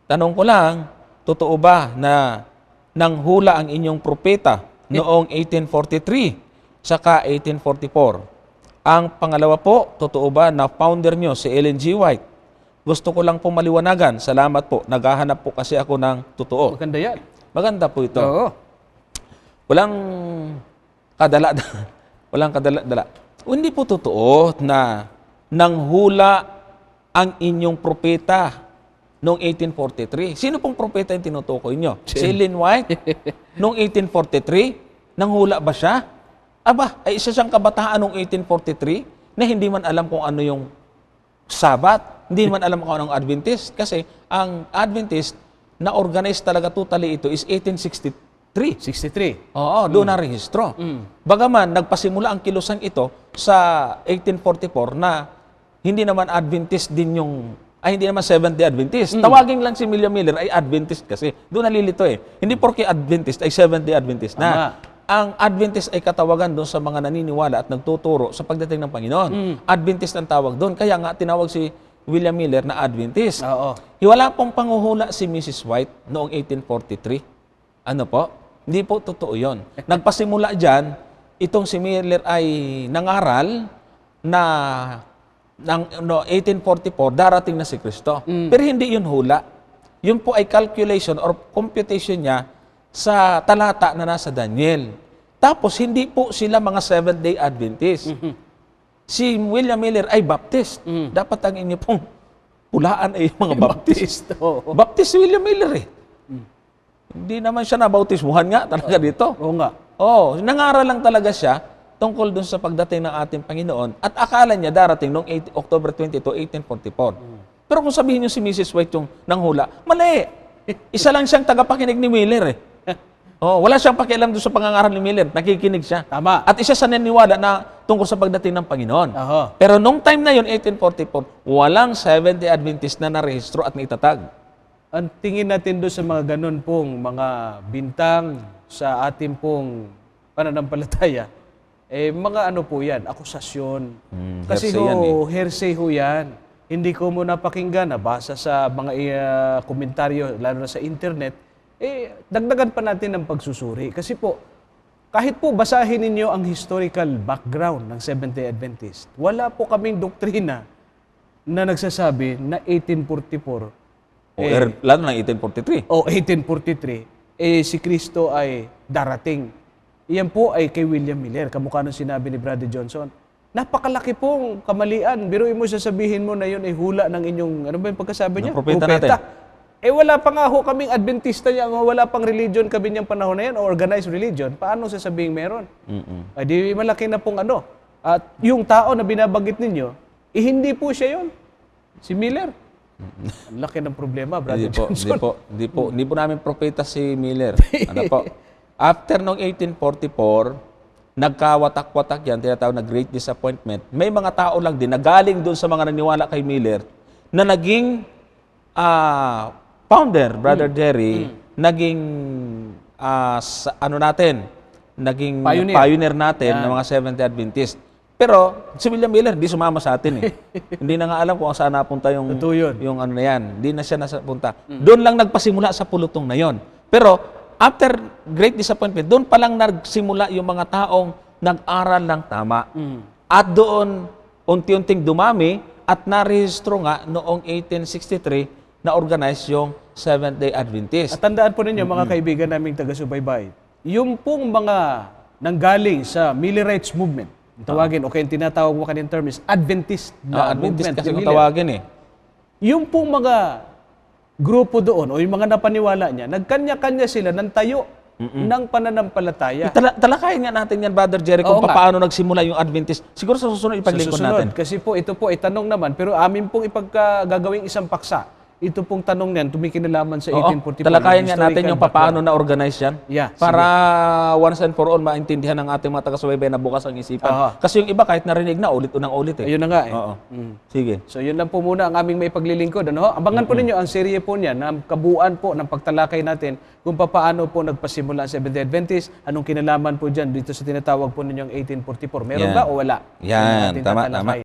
Tanong ko lang, totoo ba na nanghula ang inyong propeta noong 1843 saka 1844? Ang pangalawa po, totoo ba na founder nyo si Ellen G. White? Gusto ko lang po maliwanagan. Salamat po. Naghahanap po kasi ako ng totoo. Maganda yan. Maganda po ito. Oo. Walang kadala. Walang kadala-dala. Hindi po totoo na nanghula ang inyong propeta noong 1843. Sino pong propeta yung tinutukoy nyo? Si Ellen White? Noong 1843? Nanghula ba siya? Aba, ay isa siyang kabataan noong 1843 na hindi man alam kung ano yung Sabat. Hindi man alam kung anong Adventist. Kasi ang Adventist na organize talaga totally ito is 1863. 63. Oo, doon na rehistro. Bagaman, nagpasimula ang kilusan ito sa 1844 na hindi naman Adventist din yung, hindi naman Seventh-day Adventist. Tawagin lang si William Miller ay Adventist kasi. Doon nalilito eh. Hindi porke Adventist ay Seventh-day Adventist na. Ang Adventist ay katawagan doon sa mga naniniwala at nagtuturo sa pagdating ng Panginoon. Adventist ang tawag doon. Kaya nga tinawag si William Miller na Adventist. Oo. Wala pong panguhula si Mrs. White noong 1843. Ano po? Hindi po totoo yun. Nagpasimula dyan, itong si Miller ay nangaral na ng 1844, darating na si Kristo. Pero hindi yun hula. Yun po ay calculation or computation niya sa talata na nasa Daniel. Tapos, hindi po sila mga Seventh-day Adventist. Si William Miller ay Baptist. Dapat ang inyo pong pulaan ay mga Baptist. Baptist si William Miller eh. Hindi naman siya nabautismuhan nga talaga dito. Oo nga. Oo, nangaral lang talaga siya tungkol dun sa pagdating ng ating Panginoon at akala niya darating noong October 22, 1844. Pero kung sabihin niyo si Mrs. White yung nanghula, mali. Isa lang siyang tagapakinig ni Miller eh. Oh, wala siyang pakialam doon sa pangangaral ni Miller. Nakikinig siya. Tama. At isa sa naniniwala na tungkol sa pagdating ng Panginoon. Aha. Pero nung time na yun, 1844, walang Seventh-day Adventist na narehistro at naitatag. Ang tingin natin doon sa mga ganun pong mga bintang sa ating pong pananampalataya, mga ano po yan, akusasyon. Kasi hearsay yan hearsay ho yan. Hindi ko mo napakinggan, nabasa sa mga komentaryo, lalo na sa internet, dagdagan pa natin ng pagsusuri. Kasi po, kahit po basahin ninyo ang historical background ng Seventh-day Adventist, wala po kaming doktrina na nagsasabi na 1844 lalo na 1843. o 1843, si Kristo ay darating. Iyan po ay kay William Miller, kamukha ng sinabi ni Brother Johnson. Napakalaki pong kamalian. Biruin mo, sasabihin mo na yun ay hula ng inyong, ano ba yung pagkasabi niya? Propeta natin. Wala pa nga ho kaming Adventista niya, wala pang religion kami niyang panahon na yan, o organized religion. Paano sasabihin meron? Ay di malaki na pong ano. At yung tao na binabagit ninyo, hindi po siya yun. Si Miller. Ang laki ng problema, Brother Johnson. Hindi po namin propeta si Miller. Ano po? After noong 1844, nagkawatak-watak yan, tinatawag na Great Disappointment. May mga tao lang din na galing doon sa mga naniwala kay Miller na naging founder, Brother Jerry, naging naging pioneer natin ng mga Seventh-day Adventist. Pero si William Miller, hindi sumama sa atin eh. Hindi na nga alam kung saan napunta yung ano na yan. Hindi na siya napunta. Doon lang nagpasimula sa pulutong na yon. Pero after Great Disappointment, doon pa lang nagsimula yung mga taong nag-aral ng tama. At doon, unti-unting dumami at narehistro nga noong 1863 na organize yung Seventh-day Adventist. At tandaan po ninyo, mga kaibigan naming taga-subaybay, yung pong mga nanggaling sa Millerites movement, tawagin, o kaya tinatawag mo kanina term is Adventist na Adventist movement. kasi kung tawagin eh. Yung pong mga grupo doon, o yung mga napaniwala niya, nagkanya-kanya sila ng tayo ng pananampalataya. Talakayin nga natin yan, Brother Jerry, kung paano nagsimula yung Adventist. Siguro sa susunod ipaglingkod natin. Kasi po, ito po, itanong naman, pero amin pong gagawing isang paksa. Ito pong tanong niyan, tumikinalaman sa 1844. Talakayan nga natin yung paano na-organize yan. Para once and for all, maintindihan ng ating mga taga-subaybay na bukas ang isipan. Kasi yung iba, kahit narinig na, ulit eh. Ayun na nga eh. Sige. So yun lang po muna ang aming may paglilingkod. Ano? Abangan po ninyo ang serye po niya na kabuuan po ng pagtalakay natin kung paano po nagpasimula ang Seventh-day Adventist, anong kinalaman po dyan dito sa tinatawag po ninyong 1844. Meron ba o wala? Yan, tama.